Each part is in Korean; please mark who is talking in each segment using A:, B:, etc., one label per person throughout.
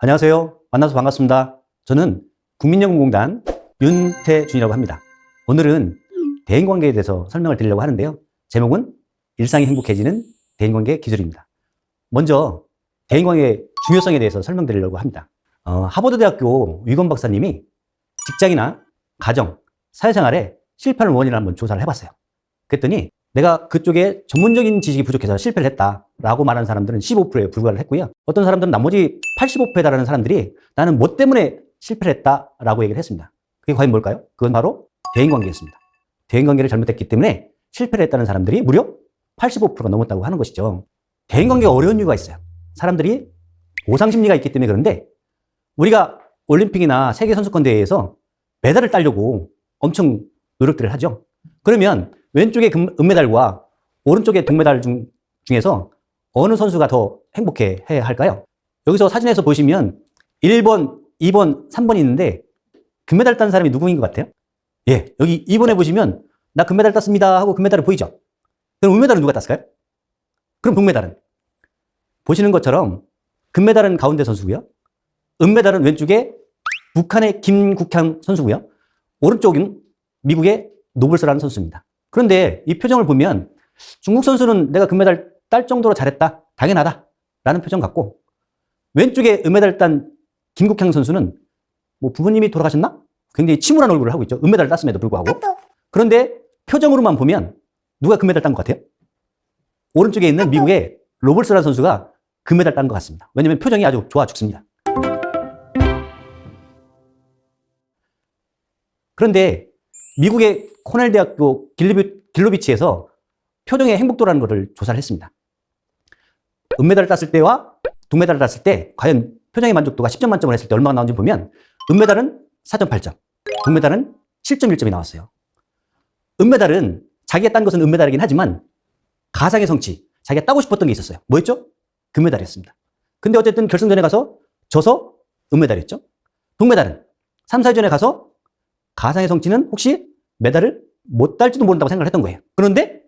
A: 안녕하세요. 만나서 반갑습니다. 저는 국민연금공단 윤태준이라고 합니다. 오늘은 대인관계에 대해서 설명을 드리려고 하는데요. 제목은 일상이 행복해지는 대인관계 기술입니다. 먼저 대인관계의 중요성에 대해서 설명드리려고 합니다. 하버드대학교 위건 박사님이 직장이나 가정, 사회생활에 실패하는 원인을 한번 조사를 해봤어요. 그랬더니 내가 그쪽에 전문적인 지식이 부족해서 실패를 했다라고 말하는 사람들은 15%에 불과를 했고요. 어떤 사람들은 나머지 85%에 달하는 사람들이 나는 뭐 때문에 실패를 했다라고 얘기를 했습니다. 그게 과연 뭘까요? 그건 바로 대인관계였습니다. 대인관계를 잘못했기 때문에 실패를 했다는 사람들이 무려 85%가 넘었다고 하는 것이죠. 대인관계가 어려운 이유가 있어요. 사람들이 보상심리가 있기 때문에. 그런데 우리가 올림픽이나 세계선수권대회에서 메달을 따려고 엄청 노력들을 하죠. 그러면 왼쪽의 은메달과 오른쪽의 동메달 중에서 어느 선수가 더 행복해 해야 할까요? 여기서 사진에서 보시면 1번, 2번, 3번이 있는데 금메달 딴 사람이 누구인 것 같아요? 예, 여기 2번에 보시면 나 금메달 땄습니다 하고 금메달을 보이죠? 그럼 은메달은 누가 땄을까요? 그럼 동메달은? 보시는 것처럼 금메달은 가운데 선수고요. 은메달은 왼쪽에 북한의 김국향 선수고요. 오른쪽은 미국의 노블스라는 선수입니다. 그런데 이 표정을 보면 중국 선수는 내가 금메달 딸 정도로 잘했다, 당연하다 라는 표정 같고, 왼쪽에 은메달 딴 김국향 선수는 뭐 부모님이 돌아가셨나? 굉장히 침울한 얼굴을 하고 있죠. 은메달을 땄음에도 불구하고. 그런데 표정으로만 보면 누가 금메달 딴 것 같아요? 오른쪽에 있는 미국의 로벌스라는 선수가 금메달 딴 것 같습니다. 왜냐하면 표정이 아주 좋아 죽습니다. 그런데 미국의 코넬 대학교 길로비치에서 표정의 행복도라는 것을 조사를 했습니다. 은메달을 땄을 때와 동메달을 땄을 때 과연 표정의 만족도가 10점 만점을 했을 때 얼마나 나오는지 보면 은메달은 4.8점, 동메달은 7.1점이 나왔어요. 은메달은 자기가 딴 것은 은메달이긴 하지만 가상의 성취, 자기가 따고 싶었던 게 있었어요. 뭐였죠? 금메달이었습니다. 근데 어쨌든 결승전에 가서 져서 은메달이었죠. 동메달은 3, 4위전에 가서 가상의 성취는 혹시 메달을 못 딸지도 모른다고 생각을 했던 거예요. 그런데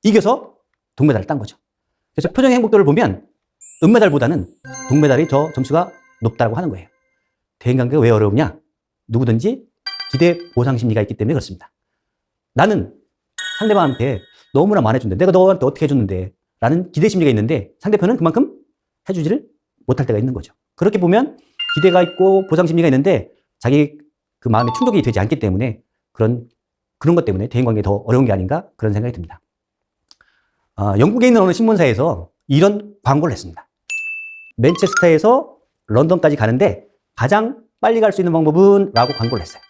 A: 이겨서 동메달을 딴 거죠. 그래서 표정의 행복도를 보면 은메달보다는 동메달이 더 점수가 높다고 하는 거예요. 대인관계가 왜 어려우냐? 누구든지 기대 보상 심리가 있기 때문에 그렇습니다. 나는 상대방한테 너무나 많이 해준대. 내가 너한테 어떻게 해줬는데? 라는 기대 심리가 있는데 상대편은 그만큼 해주지를 못할 때가 있는 거죠. 그렇게 보면 기대가 있고 보상 심리가 있는데 자기 그 마음에 충족이 되지 않기 때문에 그런 것 때문에 대인관계가 더 어려운 게 아닌가 그런 생각이 듭니다. 영국에 있는 어느 신문사에서 이런 광고를 했습니다. 맨체스터에서 런던까지 가는데 가장 빨리 갈 수 있는 방법은? 라고 광고를 했어요.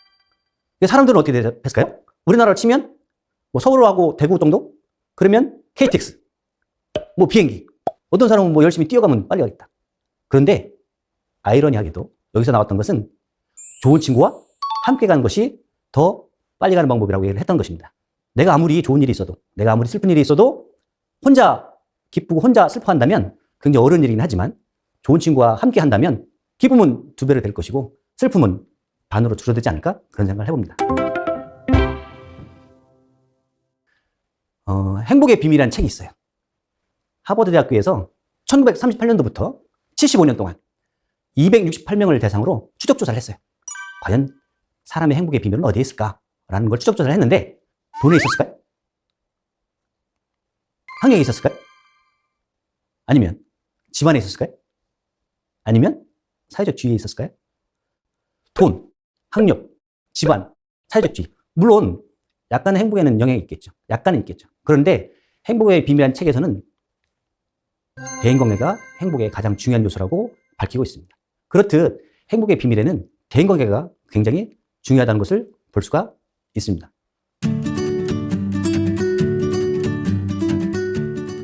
A: 사람들은 어떻게 했을까요? 우리나라로 치면 뭐 서울하고 대구 정도? 그러면 KTX, 뭐 비행기. 어떤 사람은 뭐 열심히 뛰어가면 빨리 가겠다. 그런데 아이러니하게도 여기서 나왔던 것은 좋은 친구와 함께 가는 것이 더 빨리 가는 방법이라고 얘기를 했던 것입니다. 내가 아무리 좋은 일이 있어도, 내가 아무리 슬픈 일이 있어도 혼자 기쁘고 혼자 슬퍼한다면 굉장히 어려운 일이긴 하지만 좋은 친구와 함께 한다면 기쁨은 2배로 될 것이고 슬픔은 반으로 줄어들지 않을까? 그런 생각을 해봅니다. 행복의 비밀이라는 책이 있어요. 하버드 대학교에서 1938년도부터 75년 동안 268명을 대상으로 추적조사를 했어요. 과연 사람의 행복의 비밀은 어디에 있을까라는 걸 추적조사를 했는데 돈에 있었을까요? 환경에 있었을까요? 아니면 집안에 있었을까요? 아니면 사회적 지위에 있었을까요? 돈, 학력, 집안, 사회적 지위. 물론 약간의 행복에는 영향이 있겠죠. 약간은 있겠죠. 그런데 행복의 비밀이라는 책에서는 대인관계가 행복의 가장 중요한 요소라고 밝히고 있습니다. 그렇듯 행복의 비밀에는 대인관계가 굉장히 중요하다는 것을 볼 수가 있습니다.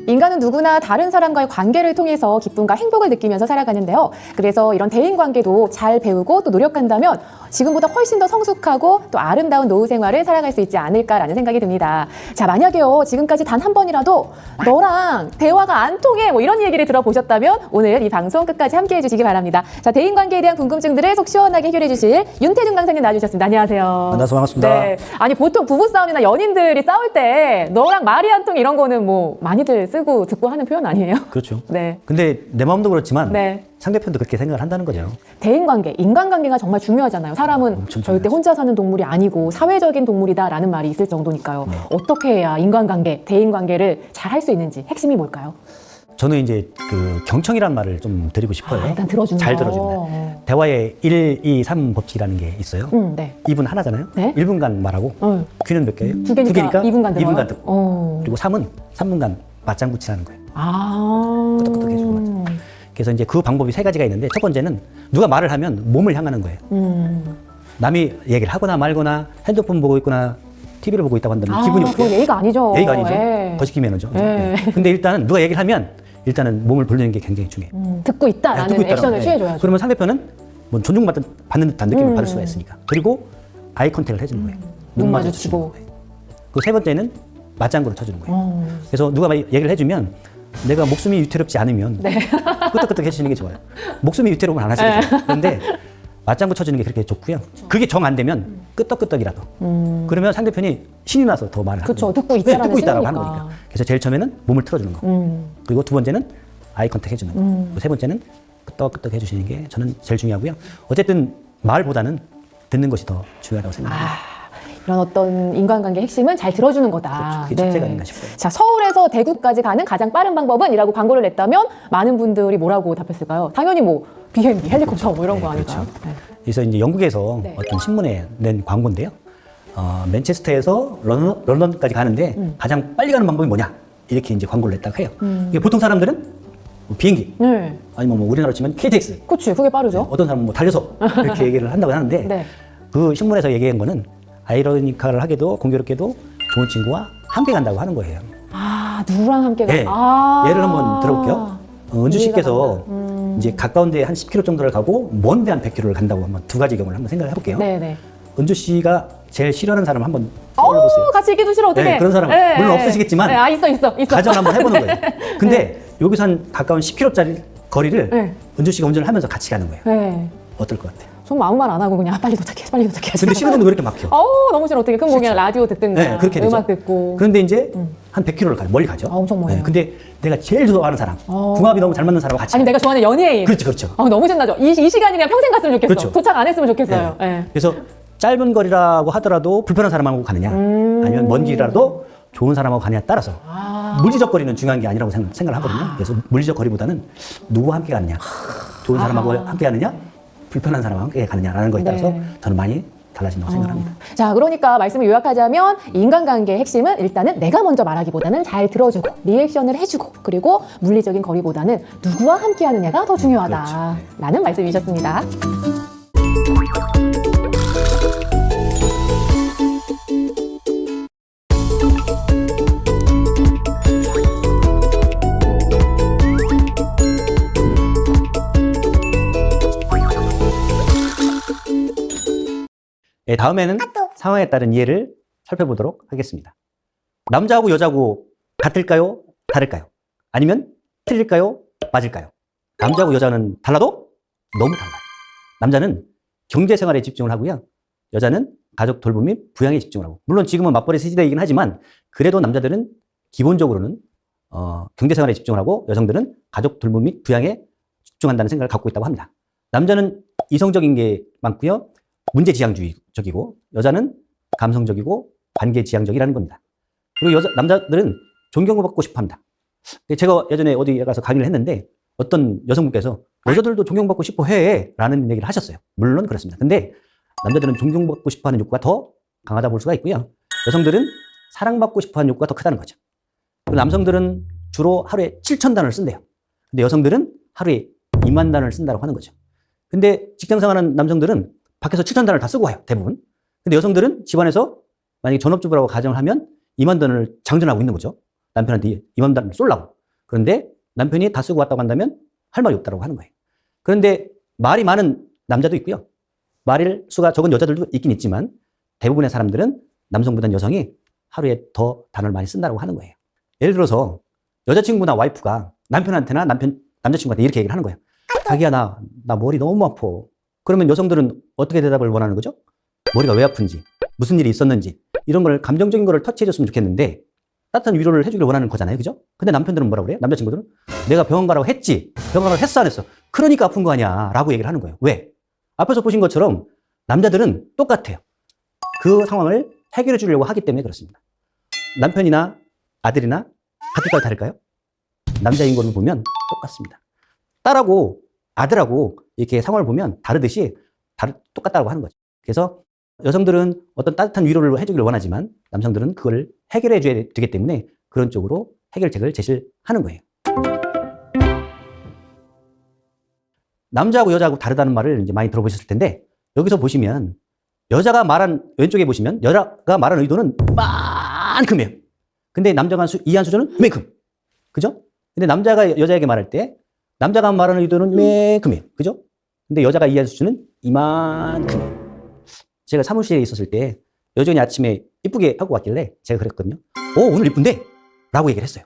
B: 인간은 누구나 다른 사람과의 관계를 통해서 기쁨과 행복을 느끼면서 살아가는데요. 그래서 이런 대인관계도 잘 배우고 또 노력한다면 지금보다 훨씬 더 성숙하고 또 아름다운 노후 생활을 살아갈 수 있지 않을까라는 생각이 듭니다. 자, 만약에요, 지금까지 단 한 번이라도 너랑 대화가 안 통해 뭐 이런 얘기를 들어보셨다면 오늘 이 방송 끝까지 함께해 주시기 바랍니다. 자, 대인관계에 대한 궁금증들을 속 시원하게 해결해 주실 윤태준 강사님 나와주셨습니다. 안녕하세요.
A: 만나서 반갑습니다.
B: 네. 아니 보통 부부싸움이나 연인들이 싸울 때 너랑 말이 안 통해 이런 거는 뭐 많이들 쓰고 쓰고 듣고 하는 표현 아니에요?
A: 그렇죠.
B: 네.
A: 근데 내 마음도 그렇지만
B: 네.
A: 상대편도 그렇게 생각을 한다는 거죠.
B: 대인관계, 인간관계가 정말 중요하잖아요. 사람은
A: 엄청
B: 절대
A: 중요하죠.
B: 혼자 사는 동물이 아니고 사회적인 동물이다라는 말이 있을 정도니까요.
A: 네.
B: 어떻게 해야 인간관계, 대인관계를 잘 할 수 있는지 핵심이 뭘까요?
A: 저는 이제 그 경청이라는 말을 좀 드리고 싶어요.
B: 일단 들어주는
A: 잘
B: 거.
A: 들어주는. 대화에 1, 2, 3 법칙이라는 게 있어요.
B: 네.
A: 2분 하나잖아요.
B: 네.
A: 1분간 말하고 귀는 몇 개예요?
B: 두 개니까 2분간 들어요.
A: 2분간 듣고. 그리고 3은 3분간 맞장구치라는 거예요. 끄덕끄덕 해주는 거죠. 그래서 이제 그 방법이 세 가지가 있는데 첫 번째는 누가 말을 하면 몸을 향하는 거예요. 남이 얘기를 하거나 말거나 핸드폰 보고 있거나 TV를 보고 있다고 한다면 기분이
B: 그건
A: 어때요?
B: 예의가 아니죠.
A: 예의가 아니죠.
B: 예.
A: 거시기면허죠.
B: 예.
A: 근데 일단은 누가 얘기를 하면 일단은 몸을 돌리는 게 굉장히 중요해요.
B: 듣고 있다라는
A: 듣고 있다라는
B: 액션을
A: 거예요.
B: 취해줘야죠.
A: 그러면 상대편은 뭐 존중받는 듯한 느낌을 받을 수가 있으니까. 그리고 아이 컨택을 해주는 거예요. 눈 마주치는 거예요. 그 세 번째는 맞장구를 쳐주는 거예요. 그래서 누가 막 얘기를 해주면 내가 목숨이 위태롭지 않으면 끄떡끄떡 해주시는 게 좋아요. 목숨이 위태로우면 안 하시겠죠. 그런데 맞장구 쳐주는 게 그렇게 좋고요. 그게 정 안 되면 끄떡끄떡이라도. 그러면 상대편이 신이 나서 더 말을 하는 거예요.
B: 듣고 있다라는
A: 듣고 있다라고 하는
B: 신호니까.
A: 거니까. 그래서 제일 처음에는 몸을 틀어주는 거. 그리고 두 번째는 아이 컨택 해주는 거. 그리고 세 번째는 끄떡끄떡 해주시는 게 저는 제일 중요하고요. 어쨌든 말보다는 듣는 것이 더 중요하다고 생각합니다.
B: 이런 어떤 인간관계 핵심은 잘 들어주는 거다.
A: 그렇죠. 그게 첫째가 아닌가 싶어요.
B: 자, 서울에서 대구까지 가는 가장 빠른 방법은? 이라고 광고를 냈다면 많은 분들이 뭐라고 답했을까요? 당연히 뭐 비행기, 헬리콥터 뭐 이런 거 아닐까요?
A: 그렇죠. 그래서 이제 영국에서
B: 네.
A: 어떤 신문에 낸 광고인데요. 맨체스터에서 런던까지 가는데 가장 빨리 가는 방법이 뭐냐? 이렇게 이제 광고를 냈다고 해요. 이게 보통 사람들은 뭐 비행기,
B: 네.
A: 아니면 뭐 우리나라로 치면 KTX,
B: 그치, 그게 빠르죠.
A: 어떤 사람은 뭐 달려서 이렇게 얘기를 한다고 하는데
B: 네.
A: 그 신문에서 얘기한 거는 아이러니컬 하게도 공교롭게도 좋은 친구와 함께 간다고 하는 거예요.
B: 누구랑 함께 가?
A: 네. 예를 한번 들어볼게요. 은주 씨께서 이제 가까운 데 한 10km 정도를 가고 먼 데 한 100km를 간다고 한번 두 가지 경우를 한번 생각을 해볼게요.
B: 네네.
A: 은주 씨가 제일 싫어하는 사람 한번 떠올려보세요.
B: 같이 있기도 싫어, 어떡해.
A: 네, 그런 사람 물론 없으시겠지만
B: 있어.
A: 가정 한번 해보는 거예요. 근데 여기서 한 가까운 10km짜리 거리를
B: 네.
A: 은주 씨가 운전을 하면서 같이 가는 거예요.
B: 네.
A: 어떨 것 같아요?
B: 전 아무 말 안 하고 그냥 빨리 도착해.
A: 근데 신호등도 왜 이렇게 막혀?
B: 너무 싫어. 어떻게. 그럼 뭐 그냥 라디오 듣든가.
A: 네, 그렇게 되죠.
B: 음악 듣고.
A: 그런데 이제 한 100km를 가요. 멀리 가죠.
B: 엄청 멀어요.
A: 근데 내가 제일 좋아하는 사람, 궁합이 너무 잘 맞는 사람과 같이
B: 아니,
A: 가요.
B: 내가 좋아하는 연예인.
A: 그렇죠.
B: 너무 신나죠. 이 시간이 그냥 평생 갔으면 좋겠어.
A: 그렇죠.
B: 도착 안 했으면 좋겠어요.
A: 네.
B: 네.
A: 그래서 짧은 거리라고 하더라도 불편한 사람하고 가느냐, 아니면 먼 길이라도 좋은 사람하고 가느냐에 따라서 물리적 거리는 중요한 게 아니라고 생각을 하거든요. 그래서 물리적 거리보다는 누구와 함께 가느냐, 좋은 사람하고 함께 가느냐, 불편한 사람하고 함께 가느냐라는 거에 따라서
B: 네.
A: 저는 많이 달라진다고 생각합니다.
B: 자, 그러니까 말씀을 요약하자면 인간관계의 핵심은 일단은 내가 먼저 말하기보다는 잘 들어주고 리액션을 해주고 그리고 물리적인 거리보다는 누구와 함께 하느냐가 더 중요하다라는 말씀이셨습니다.
A: 네, 다음에는 상황에 따른 이해를 살펴보도록 하겠습니다. 남자하고 여자하고 같을까요? 다를까요? 아니면 틀릴까요? 맞을까요? 남자하고 여자는 달라도 너무 달라요. 남자는 경제 생활에 집중을 하고요. 여자는 가족 돌봄 및 부양에 집중을 하고. 물론 지금은 맞벌이 시대이긴 하지만 그래도 남자들은 기본적으로는 경제 생활에 집중을 하고 여성들은 가족 돌봄 및 부양에 집중한다는 생각을 갖고 있다고 합니다. 남자는 이성적인 게 많고요. 문제지향주의적이고 여자는 감성적이고 관계지향적이라는 겁니다. 그리고 남자들은 존경받고 싶어 합니다. 제가 예전에 어디 가서 강의를 했는데 어떤 여성분께서 여자들도 존경받고 싶어 해 라는 얘기를 하셨어요. 물론 그렇습니다. 근데 남자들은 존경받고 싶어 하는 욕구가 더 강하다 볼 수가 있고요. 여성들은 사랑받고 싶어 하는 욕구가 더 크다는 거죠. 그리고 남성들은 주로 하루에 7,000단어를 쓴대요. 근데 여성들은 하루에 2만 단어를 쓴다고 하는 거죠. 근데 직장 생활하는 남성들은 밖에서 7,000단어를 다 쓰고 와요, 대부분. 근데 여성들은 집안에서 만약에 전업주부라고 가정을 하면 2만 단어를 장전하고 있는 거죠. 남편한테 2만 단어를 쏠라고. 그런데 남편이 다 쓰고 왔다고 한다면 할 말이 없다고 하는 거예요. 그런데 말이 많은 남자도 있고요. 말 수가 적은 여자들도 있긴 있지만 대부분의 사람들은 남성보다는 여성이 하루에 더 단어를 많이 쓴다고 하는 거예요. 예를 들어서 여자친구나 와이프가 남편한테나 남자친구한테 이렇게 얘기를 하는 거예요. 자기야, 나 머리 너무 아파. 그러면 여성들은 어떻게 대답을 원하는 거죠? 머리가 왜 아픈지, 무슨 일이 있었는지 이런 걸 감정적인 거를 터치해줬으면 좋겠는데 따뜻한 위로를 해주길 원하는 거잖아요. 그죠? 근데 남편들은 뭐라고 그래요? 남자친구들은 내가 병원 가라고 했지. 병원 가라고 했어 안 했어? 그러니까 아픈 거 아니야 라고 얘기를 하는 거예요. 왜? 앞에서 보신 것처럼 남자들은 똑같아요. 그 상황을 해결해 주려고 하기 때문에 그렇습니다. 남편이나 아들이나 가족과 다를까요? 남자인 걸로 보면 똑같습니다. 딸하고 아들하고 이렇게 상황을 보면 다르듯이 똑같다고 하는 거죠. 그래서 여성들은 어떤 따뜻한 위로를 해주길 원하지만 남성들은 그걸 해결해 줘야 되기 때문에 그런 쪽으로 해결책을 제시를 하는 거예요. 남자하고 여자하고 다르다는 말을 이제 많이 들어보셨을 텐데 여기서 보시면 여자가 말한 왼쪽에 보시면 여자가 말한 의도는 만큼이에요. 근데 남자가 이해한 수준은 이만큼. 그죠? 근데 남자가 여자에게 말할 때 남자가 말하는 의도는 이만큼이에요. 그죠? 근데 여자가 이해한 수준은 이만큼. 제가 사무실에 있었을 때 여전히 아침에 이쁘게 하고 왔길래 제가 그랬거든요. 오늘 이쁜데? 라고 얘기를 했어요.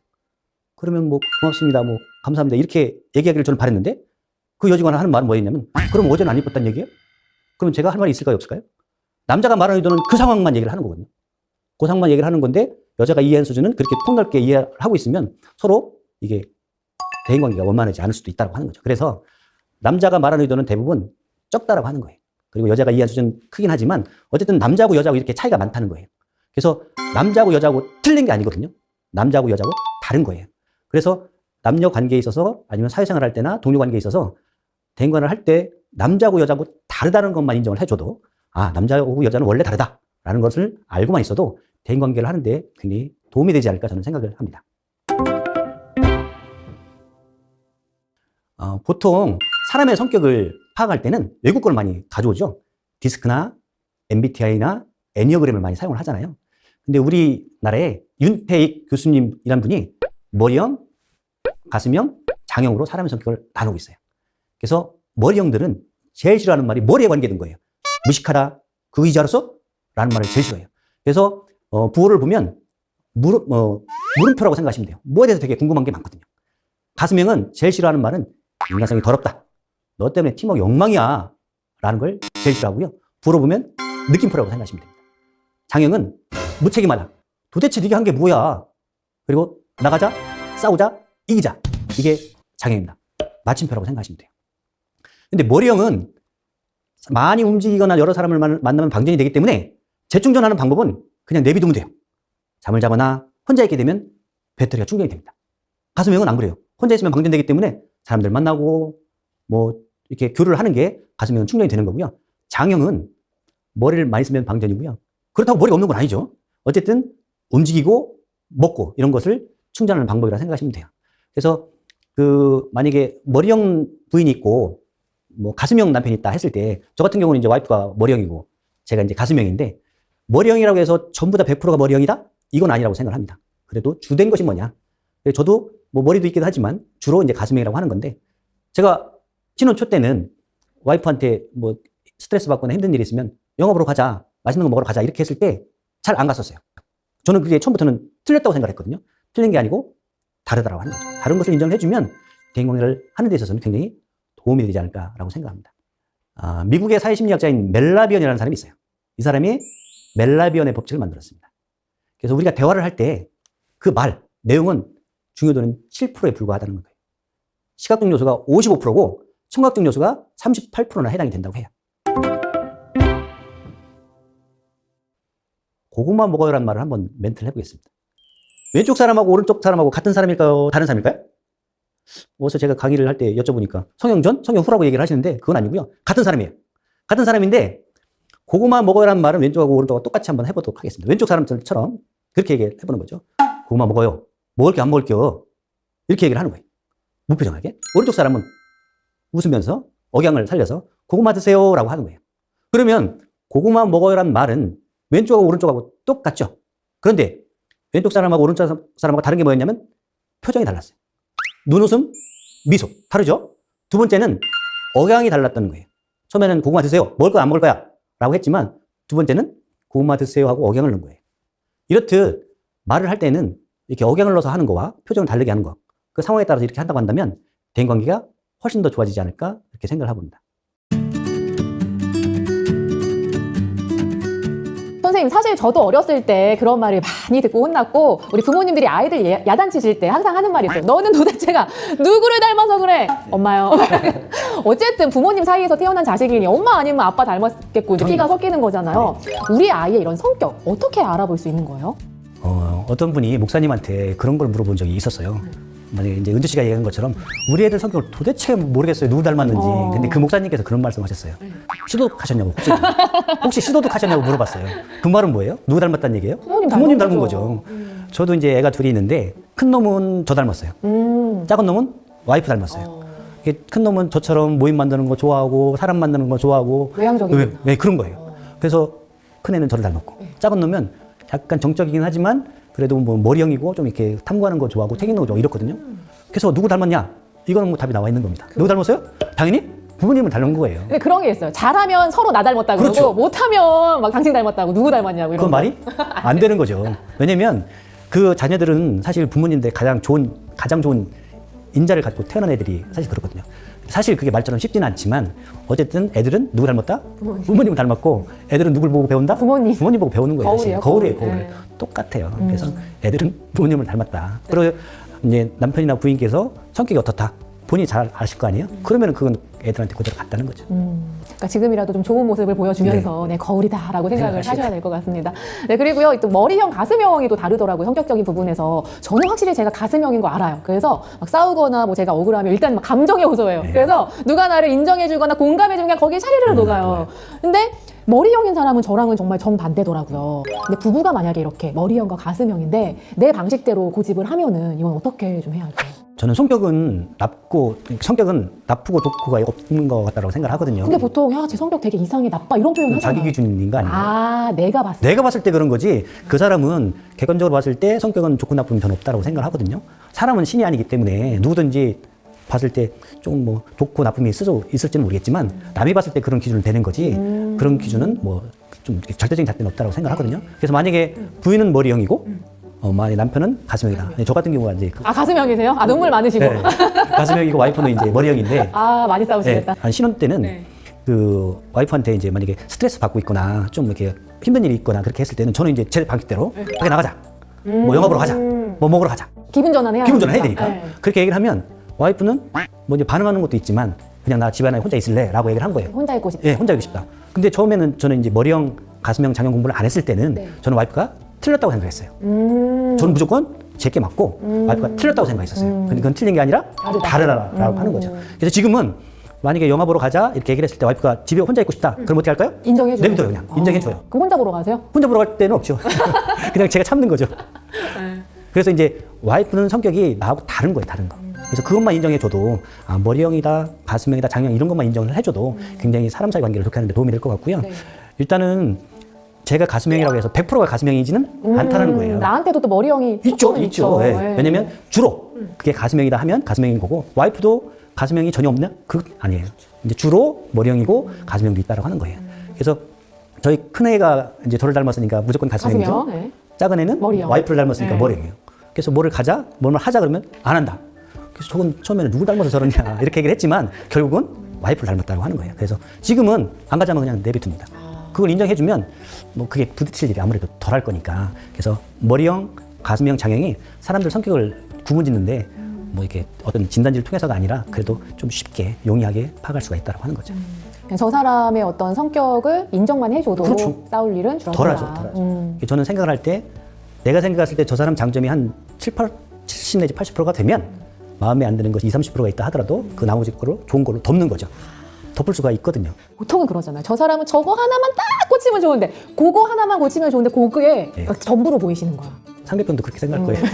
A: 그러면 뭐 고맙습니다. 뭐 감사합니다. 이렇게 얘기하기를 저는 바랬는데 그 여직원이 하는 말은 뭐였냐면 그럼 어제는 안 이뻤다는 얘기예요? 그럼 제가 할 말이 있을까요? 없을까요? 남자가 말하는 의도는 그 상황만 얘기를 하는 거거든요. 그 상황만 얘기를 하는 건데 여자가 이해한 수준은 그렇게 폭넓게 이해하고 있으면 서로 이게 대인관계가 원만하지 않을 수도 있다고 하는 거죠. 그래서 남자가 말하는 의도는 대부분 적다라고 하는 거예요. 그리고 여자가 이해한 수준은 크긴 하지만 어쨌든 남자하고 여자하고 이렇게 차이가 많다는 거예요. 그래서 남자하고 여자하고 틀린 게 아니거든요. 남자하고 여자하고 다른 거예요. 그래서 남녀 관계에 있어서 아니면 사회생활 할 때나 동료 관계에 있어서 대인관을 할 때 남자하고 여자하고 다르다는 것만 인정을 해줘도 남자하고 여자는 원래 다르다라는 것을 알고만 있어도 대인관계를 하는데 굉장히 도움이 되지 않을까 저는 생각을 합니다. 보통 사람의 성격을 파악할 때는 외국 걸 많이 가져오죠. 디스크나 MBTI나 애니어그램을 많이 사용을 하잖아요. 근데 우리나라에 윤태익 교수님이란 분이 머리형, 가슴형, 장형으로 사람의 성격을 나누고 있어요. 그래서 머리형들은 제일 싫어하는 말이 머리에 관계된 거예요. 무식하다, 그 의자로서? 라는 말을 제일 싫어해요. 그래서 부호를 보면 물음표라고 생각하시면 돼요. 뭐에 대해서 되게 궁금한 게 많거든요. 가슴형은 제일 싫어하는 말은 인간성이 더럽다. 너 때문에 팀워크 엉망이야. 라는 걸 제일 싫어하고요. 부호로 보면 느낌표라고 생각하시면 됩니다. 장형은 무책임하다. 도대체 네가 한 게 뭐야. 그리고 나가자, 싸우자, 이기자. 이게 장형입니다. 마침표라고 생각하시면 돼요. 근데 머리형은 많이 움직이거나 여러 사람을 만나면 방전이 되기 때문에 재충전하는 방법은 그냥 내비두면 돼요. 잠을 자거나 혼자 있게 되면 배터리가 충전이 됩니다. 가슴형은 안 그래요. 혼자 있으면 방전되기 때문에 사람들 만나고 뭐 이렇게 교류를 하는 게 가슴형은 충전이 되는 거고요. 장형은 머리를 많이 쓰면 방전이고요. 그렇다고 머리가 없는 건 아니죠. 어쨌든 움직이고 먹고 이런 것을 충전하는 방법이라 생각하시면 돼요. 그래서 만약에 머리형 부인이 있고 뭐 가슴형 남편이 있다 했을 때 저 같은 경우는 이제 와이프가 머리형이고 제가 이제 가슴형인데 머리형이라고 해서 전부 다 100%가 머리형이다? 이건 아니라고 생각을 합니다. 그래도 주된 것이 뭐냐? 저도 뭐 머리도 있기도 하지만 주로 이제 가슴형이라고 하는 건데 제가 신혼 초 때는 와이프한테 뭐 스트레스 받거나 힘든 일이 있으면 영화 보러 가자, 맛있는 거 먹으러 가자 이렇게 했을 때 잘 안 갔었어요. 저는 그게 처음부터는 틀렸다고 생각을 했거든요. 틀린 게 아니고 다르다라고 하는 거죠. 다른 것을 인정해주면 대인관계를 하는 데 있어서는 굉장히 도움이 되지 않을까라고 생각합니다. 미국의 사회심리학자인 멜라비언이라는 사람이 있어요. 이 사람이 멜라비언의 법칙을 만들었습니다. 그래서 우리가 대화를 할 때 그 내용은 중요도는 7%에 불과하다는 거예요. 시각적 요소가 55%고 청각적 요소가 38%나 해당이 된다고 해요. 고구마 먹어요라는 말을 한번 멘트를 해보겠습니다. 왼쪽 사람하고 오른쪽 사람하고 같은 사람일까요? 다른 사람일까요? 어서 제가 강의를 할 때 여쭤보니까 성형전? 성형후라고 얘기를 하시는데 그건 아니고요. 같은 사람이에요. 같은 사람인데 고구마 먹어요라는 말은 왼쪽하고 오른쪽하고 똑같이 한번 해보도록 하겠습니다. 왼쪽 사람처럼 그렇게 얘기를 해보는 거죠. 고구마 먹어요. 먹을게 안 먹을게요. 이렇게 얘기를 하는 거예요. 무표정하게. 오른쪽 사람은 웃으면서 억양을 살려서 고구마 드세요라고 하는 거예요. 그러면 고구마 먹어요라는 말은 왼쪽하고 오른쪽하고 똑같죠. 그런데 왼쪽 사람하고 오른쪽 사람하고 다른 게 뭐였냐면 표정이 달랐어요. 눈웃음, 미소 다르죠. 두 번째는 억양이 달랐다는 거예요. 처음에는 고구마 드세요. 먹을 거야 안 먹을 거야 라고 했지만 두 번째는 고구마 드세요 하고 억양을 넣은 거예요. 이렇듯 말을 할 때는 이렇게 억양을 넣어서 하는 거와 표정을 다르게 하는 거, 그 상황에 따라서 이렇게 한다고 한다면 대인관계가 훨씬 더 좋아지지 않을까 이렇게 생각을 해봅니다.
B: 선생님, 사실 저도 어렸을 때 그런 말을 많이 듣고 혼났고, 우리 부모님들이 아이들 야단치실 때 항상 하는 말이 있어요. 너는 도대체가 누구를 닮아서 그래? 엄마요. 어쨌든 부모님 사이에서 태어난 자식이니 엄마 아니면 아빠 닮았겠고, 이제 피가 섞이는 거잖아요. 우리 아이의 이런 성격 어떻게 알아볼 수 있는 거예요?
A: 어떤 분이 목사님한테 그런 걸 물어본 적이 있었어요. 만약에 이제 은주 씨가 얘기한 것처럼 우리 애들 성격을 도대체 모르겠어요. 누구 닮았는지. 근데 그 목사님께서 그런 말씀하셨어요. 시도하셨냐고. 혹시 시도하셨냐고 물어봤어요. 그 말은 뭐예요? 누구 닮았다는 얘기예요? 부모님 닮은 거죠. 저도 이제 애가 둘이 있는데 큰 놈은 저 닮았어요. 작은 놈은 와이프 닮았어요. 이게 큰 놈은 저처럼 모임 만드는 거 좋아하고 사람 만드는 거 좋아하고
B: 외향적인.
A: 네, 그런 거예요. 그래서 큰 애는 저를 닮았고 작은 놈은 약간 정적이긴 하지만 그래도 뭐 머리형이고 좀 이렇게 탐구하는 거 좋아하고 책 읽는 거 좋아하고 이렇거든요. 그래서 누구 닮았냐? 이거는 뭐 답이 나와 있는 겁니다. 누구 닮았어요? 당연히 부모님을 닮은 거예요.
B: 근데 그런 게 있어요. 잘하면 서로 나 닮았다고
A: 그렇죠.
B: 그러고 못하면 막 당신 닮았다고 누구 닮았냐고 이런
A: 그건
B: 거.
A: 말이 안 되는 거죠. 왜냐면 그 자녀들은 사실 부모님들 가장 좋은 인자를 갖고 태어난 애들이 사실 그렇거든요. 사실 그게 말처럼 쉽지는 않지만 어쨌든 애들은 누구 닮았다? 부모님을 닮았고 애들은 누굴 보고 배운다?
B: 부모님
A: 보고 배우는 거예요. 사실.
B: 거울이에요,
A: 거울.
B: 네.
A: 똑같아요. 그래서 애들은 부모님을 닮았다. 그리고 이제 남편이나 부인께서 성격이 어떻다? 본인이 잘 아실 거 아니에요? 그러면 그건 애들한테 그대로 갔다는 거죠.
B: 그러니까 지금이라도 좀 좋은 모습을 보여주면서 네, 거울이다라고 생각을 하셔야 될 것 같습니다. 네, 그리고요, 또 머리형, 가슴형이 또 다르더라고요. 성격적인 부분에서. 저는 확실히 제가 가슴형인 거 알아요. 그래서 막 싸우거나 뭐 제가 억울하면 일단 막 감정의 호소예요.
A: 네.
B: 그래서 누가 나를 인정해주거나 공감해주면 그냥 거기에 샤리르르 녹아요. 근데 머리형인 사람은 저랑은 정말 정반대더라고요. 근데 부부가 만약에 이렇게 머리형과 가슴형인데 내 방식대로 고집을 하면은 이건 어떻게 좀 해야 할까요?
A: 저는 성격은 나쁘고 좋고가 없는 것 같다고 생각을 하거든요.
B: 근데 보통 야, 제 성격 되게 이상해, 나빠 이런 표현 하잖아요.
A: 자기 기준인 거 아니에요?
B: 아, 내가 봤을
A: 때 그런 거지 그 사람은 객관적으로 봤을 때 성격은 좋고 나쁨이 전 없다고 생각을 하거든요. 사람은 신이 아니기 때문에 누구든지 봤을 때 좀 뭐 좋고 나쁨이 있을지는 모르겠지만 남이 봤을 때 그런 기준을 되는 거지 그런 기준은 뭐 좀 절대적인 잣대는 없다고 생각하거든요. 그래서 만약에 부인은 머리형이고 만약에 남편은 가슴형이다. 저 같은 경우가 이제
B: 아, 가슴형이세요? 아, 눈물 많으시고.
A: 네, 가슴형이고 와이프는 이제 머리형인데
B: 아, 많이 싸우시겠다.
A: 한 신혼 때는
B: 네.
A: 그 와이프한테 이제 만약에 스트레스 받고 있거나 좀 이렇게 힘든 일이 있거나 그렇게 했을 때는 저는 이제 제 방식대로 밖에 나가자. 뭐 영화 보러 가자. 뭐 먹으러 가자.
B: 기분 전환해야
A: 되니까.
B: 네.
A: 그렇게 얘기를 하면 와이프는 뭐 이제 반응하는 것도 있지만 그냥 나 집안에 혼자 있을래 라고 얘기를 한 거예요.
B: 혼자 있고 싶다.
A: 예, 혼자 있고 싶다. 근데 처음에는 저는 이제 머리형, 가슴형, 장형 공부를 안 했을 때는
B: 네.
A: 저는 와이프가 틀렸다고 생각했어요. 저는 무조건 제게 맞고 와이프가 틀렸다고 생각했었어요. 근데 그건 틀린 게 아니라 다르다라고 하는 거죠. 그래서 지금은 만약에 영화 보러 가자 이렇게 얘기를 했을 때 와이프가 집에 혼자 있고 싶다. 그럼 어떻게 할까요?
B: 인정해줘요.
A: 내비둬요 그냥. 인정해줘요.
B: 그럼 혼자 보러 가세요?
A: 혼자 보러 갈 때는 없죠. 그냥 제가 참는 거죠. 그래서 이제 와이프는 성격이 나하고 다른 거예요, 다른 거. 그래서 그것만 인정해줘도 머리형이다, 가슴형이다, 장형 이런 것만 인정을 해줘도 굉장히 사람 사이 관계를 좋게 하는 데 도움이 될 것 같고요.
B: 네.
A: 일단은 제가 가슴형이라고 해서 100%가 가슴형이지는 않다는 거예요.
B: 나한테도 또 머리형이
A: 있죠. 예.
B: 네.
A: 왜냐면 주로 그게 가슴형이다 하면 가슴형인 거고 와이프도 가슴형이 전혀 없냐? 그 아니에요. 이제 주로 머리형이고 가슴형도 있다라고 하는 거예요. 그래서 저희 큰 애가 이제 저를 닮았으니까 무조건 가슴형이죠.
B: 가슴형, 네.
A: 작은 애는
B: 머리형.
A: 와이프를 닮았으니까
B: 네.
A: 머리형이에요. 그래서 뭐를 하자 그러면 안 한다. 그래서 저건 처음에는 누굴 닮아서 저러냐 이렇게 얘기를 했지만 결국은 와이프를 닮았다고 하는 거예요. 그래서 지금은 안 가자면 그냥 내비둡니다. 그걸 인정해주면 뭐 그게 부딪힐 일이 아무래도 덜 할 거니까. 그래서 머리형, 가슴형, 장형이 사람들 성격을 구분짓는데 뭐 이렇게 어떤 진단지를 통해서가 아니라 그래도 좀 쉽게 용이하게 파악할 수가 있다고 하는 거죠.
B: 저 사람의 어떤 성격을 인정만 해줘도
A: 그렇죠.
B: 싸울 일은 줄어든다.
A: 덜하죠. 저는 생각을 할 때 내가 생각했을 때 저 사람 장점이 한 70 내지 80%가 되면 마음에 안 드는 것이 20, 30%가 있다 하더라도 그 나머지 거로 좋은 걸로 덮는 거죠. 덮을 수가 있거든요.
B: 보통은 그러잖아요. 저 사람은 저거 하나만 딱 고치면 좋은데 그거 하나만 고치면 좋은데 그게
A: 네.
B: 전부로 보이시는 거야.
A: 상대편도 그렇게 생각할 거예요.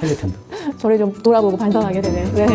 A: 상대편도.
B: 저를 좀 돌아보고 반성하게 되네요. 네.